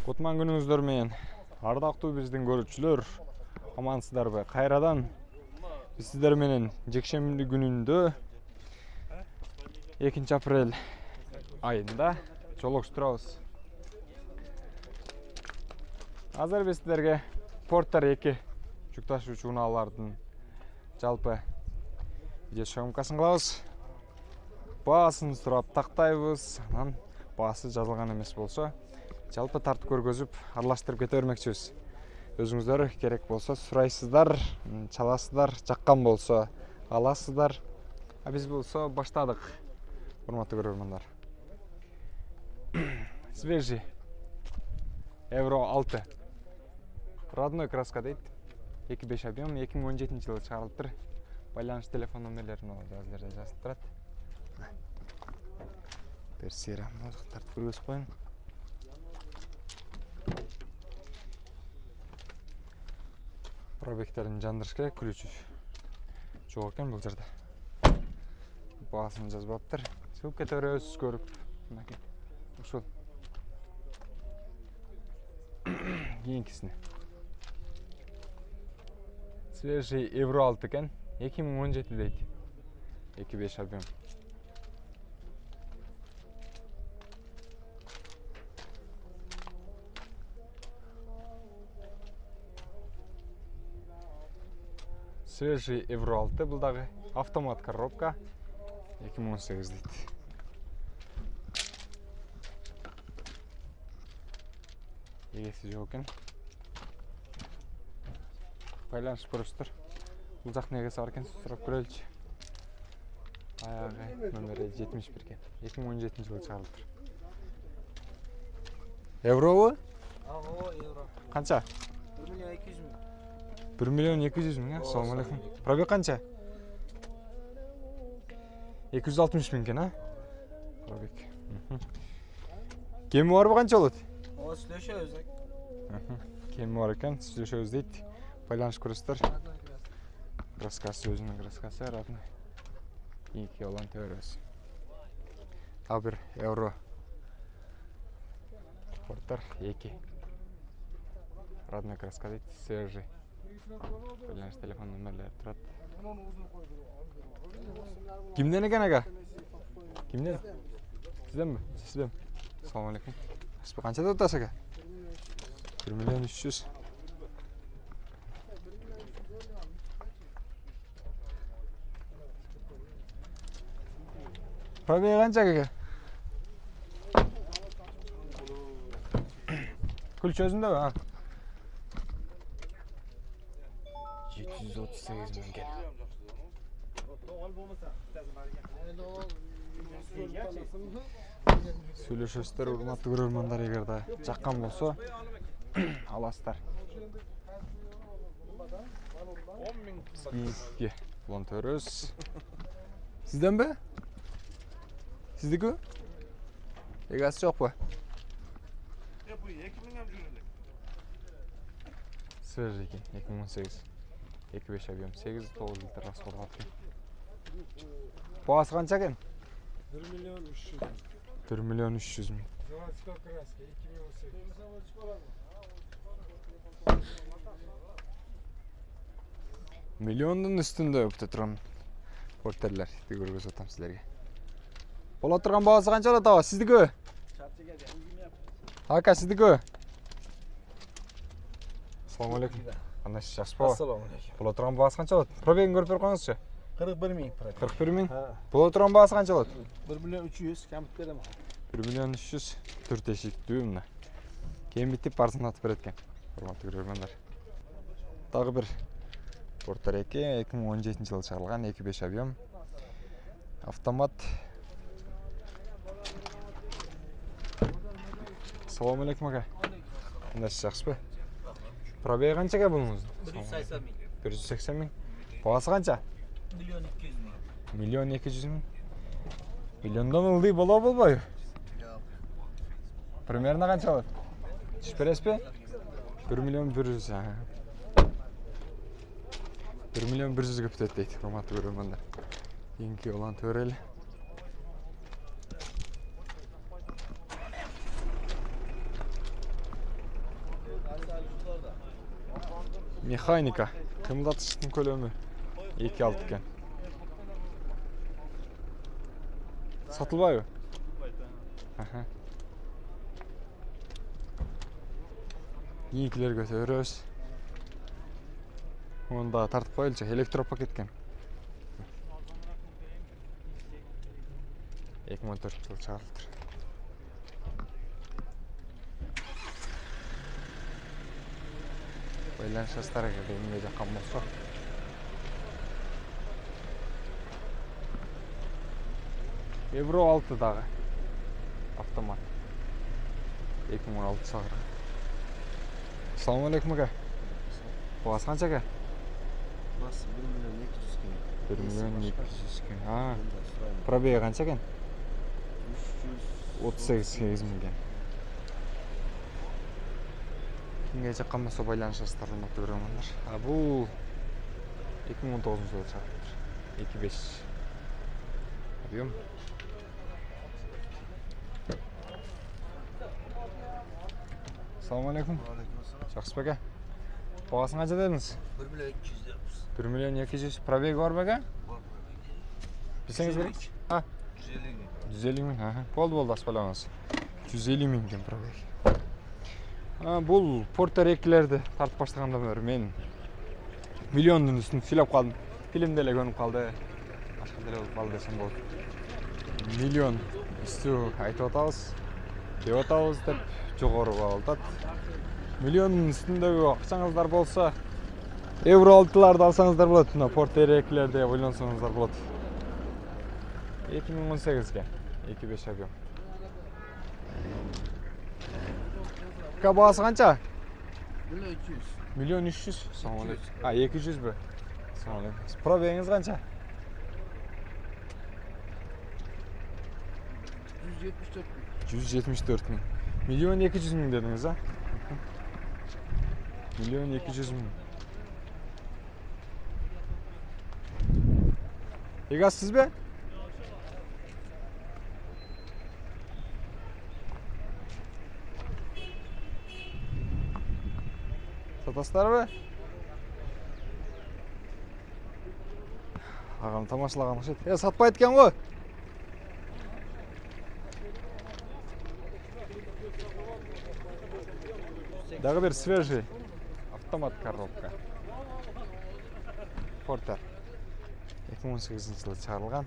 Кутман күнүңүздөр менен. Ардактуу биздин көрүүчүлөр, амансыздарбы? Кайрадан биз сиздер менен жекшемби күнүндө 2 апрель айында жолугуштурабыз. Азыр биз сиздерге Porter 2 жүк ташуучу унаалардын жалпы видеосъемкасын кылабыз. Баасын сурап тактайбыз. Анан баасы жазылган эмес болсо, жалпы тартып көргөзүп, аралаштырып кете бермекчибиз. Өзүңүздөр керек болсо сурайсыздар, чаласыздар, жаккан болсо аласыздар. А биз болсо баштадык. Урматтуу көрөрмандар. Свежий Euro 6 родной краска дейт. 2.5 объем 2017 жылы чыгарылыптыр. Байланыш телефон номерлерин ал жерде жазылып турат. Бир сыйра тартып көргөзүп коеюн. Пробектерин жандырыш керек, ключ жок экен бул жерде. Баасын жазбаптыр. Чыгып кете беребиз көрүп. Мынакей. Ушул. Кийинкисине. Свежий Euro 6 экен. 2017 дейт. 2.5 объем. Свежий Euro 6 бул дагы автомат коробка 2018 дейт. Эгеси жок экен. Байланышып көрөсүздөр. Бул жактын эгеси бар экен, сурап көрөлүчү. Аягы номери 71 экен. 2017 жылы чыгарылыптыр. Евробу? Евро. Канча? 1 миллион 200 1 миң. миллион 200 миң. Ассаламу алейкум. Пробег канча? 260 миң экен, а? Пробег. Кеми барбы, канча болот? Сүйлөшөбүз. Кеми бар экен, сүйлөшөбүз дейт. Байланышып көрөсүздөр. Краскасы өзүнүн краскасы родной. Кийинки улан төрөбүз. Та бир Euro Porter 2. Родной краска дейт, свежий. Байланыш телефон номерлери турат. Кимден экен ага? Кимден? Сизденби? Сизден. Ассаламу алейкум. Сиз канчада атасыз ага? 1 миллион 300. Пробеги канча ага? Күлч өзүндөбү, а? 738 миң экен. Сүйлөшөсүздөр, урматтуу көрөрмандар, эгер да жаккан болсо аласыздар. 10 миң кийинки улан төрөбүз. Сизденби? Сиздики? Эгасы жокпу? Bu 2000 hem jürülük. Свежий экен, 2018. 2.5 объем, 8-9 литр расход кылат экен. Баасы канча экен? 1 миллион 300 миң. 1 миллион 300 миң. Заводской краска 2018. Миллиондун үстүндө өптө турган портерлер көргөзүп атам силерге. Боло турган баасы канча болот аба? Сиздики? Ака, сиздики? Ассаламу алейкум. Кандай жакшыбы? Ассаламу алейкум. Боло турган баасы канча болот? Пробегин көрүп берип коюңузчу. 41 миң. 41 миң. Боло турган баасы канча болот? 1 миллион 300 кемит берем. 1 миллион 300 4 эшиктүү мына. Кем битип барсын атып берет экен. Урматтуу көрөрмандар. Дагы бир Porter 2 2017 жылы чыгарылган 2.5 объем. Автомат. Ассаламу алейкум ага. Кандай жакшыбы? Пробеги канча экен бунуңуздун? 180 миң. 180 миң. Баасы канча? 1 миллион 200 миң. 1 миллион 200 миң. Миллиондон ылдый боло болбойбу? Жок. Примерно канча болот? Түшүп бересизби? 1 миллион 100. 1 миллион 100 бүтөт дейт, урматтуу көрөрмандар. Кийинки улан төрөлү. Mexanika. Kımıldatıştың kөлемі 2.6 екен. Satılбайбы? Аха. Ийгилер көтөрөбүз. Оны да тартып коелучу, электропакет экен. 2014-жылы чыгарылыптыр. Байланыш жастарга эмне жаккан болсо. Евро 6 дагы автомат. 2016 чыгарган. Assalamu alaikum aka. Бағасы қанша aka? Басы 1 миллион 200 екен. 1 миллион 200 екен. Пробеги қанша екен? 38 мың екен. Кімге жаққан болса байланыш жастар, урматтуу көрөрмандар. Бұл 2019-жылы чыгарылыптыр. 2.5 объем. Assalamu alaikum. Жақсы ба aka? Бағасын қанша дедіңіз? 1 миллион 200 деппиз. 1 миллион 200. Пробеги бар ба aka? Бар. Білсеңіз керек? 150 мың. 150 мың. Болды, аспалаңыз. 150 мың екен пробеги. Бұл Порто Реккілерді тартып баштағанда мен миллиондың үстін сүйлеп қалдым. Фильмде эле көрүнүп калды. Башка деле болуп калды десем болот. Миллион үстү айтып атабыз. Деп атабыз деп жогору болот. Миллиондун үстүндөгү акчаңыздар болсо, евро 6-ларды алсаңыздар болот. Мына Порто Реккилерде ойлонсоңуздар болот. 2018-ге 2.5 объем. Бағасы қанша? 1 миллион 200. Миллион 300. 200 бі? Пробегіңіз қанша? 174 мың. Миллион 200 мың дедіңіз, а? Миллион 200 мың. Егазсыз бе? Сатасыздар бе? Ағам тамашалаған ұқсайды. Сатпайды екен ғой? Дағы бір свежий автомат коробка. Порто. 2018 жылы чыгарылган.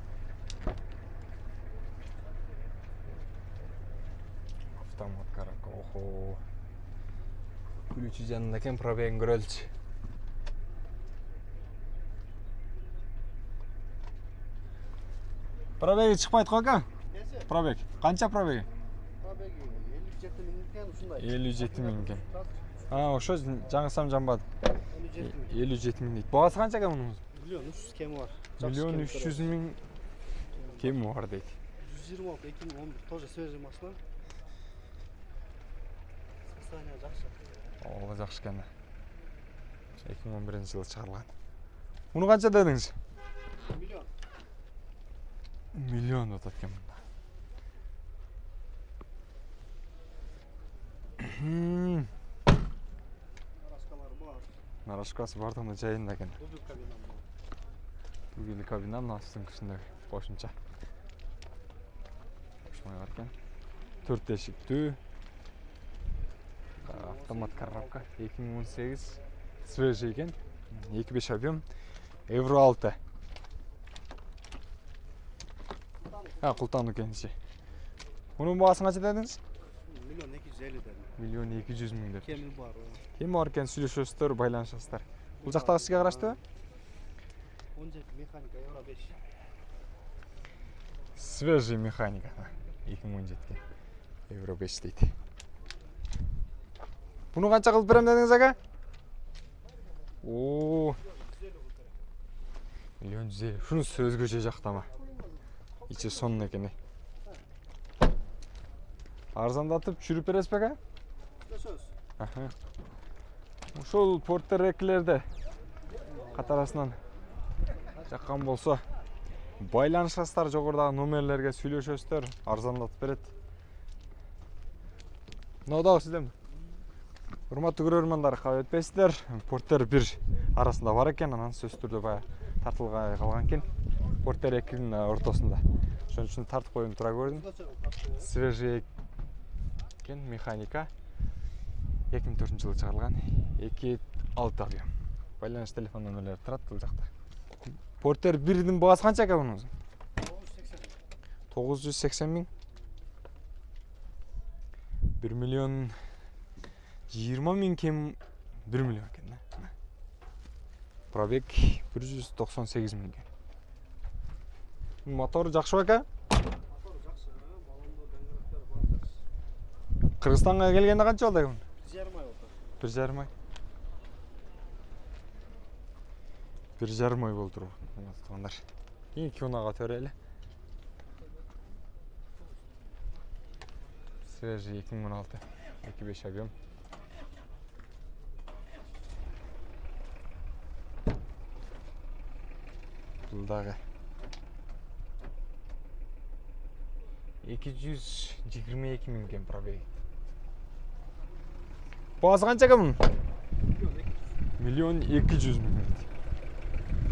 Автомат коробка. Охо. Ключи жанында екен, пробегин көрөлүчү. Пробеги чыкпайт го ака? Пробег. Канча пробеги? Пробеги 57 мың екен, ушундай. 57 мың екен. Ошо жаңырсам жанбады. 57 мың дейт. Багасы канча экен мунун? Миллион 300 кеми бар. Миллион 300 мың кеми бар дейт. 126 2011 тоже свежий машина. Состояние жакшы. Ооба жакшы экен. 2011-жылы чыгарылган. Муну канча дедиңиз? Миллион. Миллион атат экен мында. Нарашкалары бар. Нарашкасы бардыгында жайында экен. Дубл кабинам бар. Бүгүлү кабина мына үстүндөгү кошумча. Кошмай бар экен. 4 эшиктүү. Автомат коробка 2018 свежий екен. 2.5 объем. Евро 6. Култануу кенчи. Мунун баасын канча дедиңиз? Миллион 250 дедим. Миллион 200 мың деп. Кеми бар. Кем бар экен, сүйлөшөсүздөр, байланышасыздар. Бул жактагы сизге караштыбы? 17 механика евро 5. Свежий механика. 2017-ге. Евро 5 дейт. Буну канча кылып берем дедиңиз ака? Миллион 150. Шунусу өзгөчө жактама. İçi son ekeni. Arzandatıp çürüp beresiz beka? Söz. Ошол Порто Реккилерде катарасынан жаккан болсо, байланышасыздар, жогорудагы номерлерге сүйлөшөсүздөр, арзандатып берет. Мынау дагы сизденби? Урматтуу көрөрмандар, кабыл этпейсиздер. Порттер 1 арасында бар экен, анан сөзсүз түрдө баягы тартылгай калган экен. Порттер 2-нин ортосунда. Ошон үчүн тартып коюп тура көрдүм. Свежий экен, механика. 2004-жылы чыгарылган 2.6 объем. Байланыш телефон номерлери турат бул жакта. Порттер 1-дин баасы канча экен мунун? 980 миң. 1 миллион 20 миң кем 1 миллион экен да. Пробег 198 миң. Мотору жакшы бекен? Мотор жакшы, балондо деңгээлектер бар жакшы. Кыргызстанга келгенде канча болду экен? 1,5 ай болду. 1,5 ай. 1,5 ай болду тугандар. Кийин Кунага төрөлө. Свежий 2016. 2.5 объем. Бул дагы 222 миң кен пробеги. Баасы канча экен мунун? 1,2 миң.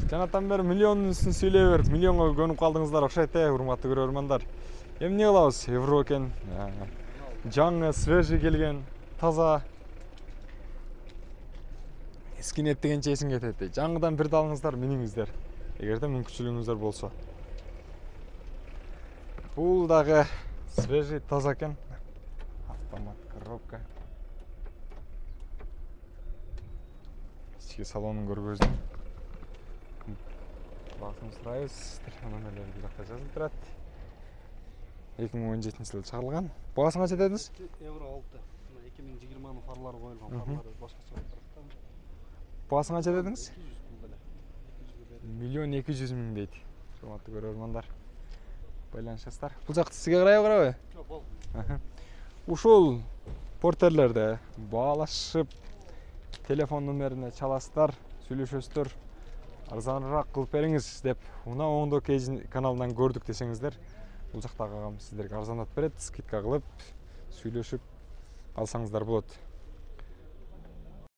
Жанатан бери миллиондун үстүн сүйлөй берип, миллионго көнүп калдыңыздар окшойт, урматтуу көрөрмандар. Эмне кылабыз? Евро экен. Жаңы, свежий келген, таза. Эскинет дегенче эсиң кетет. Жаңыдан бирди алыңыздар, миниңиздер. Эгерде мүмкүнчүлүгүңүздөр болсо. Бул дагы свежий, таза экен. Автомат коробка. Ички салонун көргөздүм. Басын сурайбыз. Телефон номерлери бул жакта жазылып турат. 2017-жылы чыгарылган. Баасын канча дедиңиз? Евро 6. 2020-нын фарлары коюлган, фарлары башкача болуп. Баасын канча дедиңиз? 200 1,2 миң деле. миң дейт. Урматтуу көрөрмандар. Байланышасыздар. Бул жакты сизге карайбы, карабы? Жок, болду. Ушул портерлерде баалашып, телефон номерине чаласыздар, сүйлөшөсүздөр. Арзаныраак кылып бериңиз деп, мына оңдо кейжин каналынан көрдүк десеңиздер, бул жактагы агам сиздерге арзандатып берет, скидка кылып, сүйлөшүп алсаңыздар болот.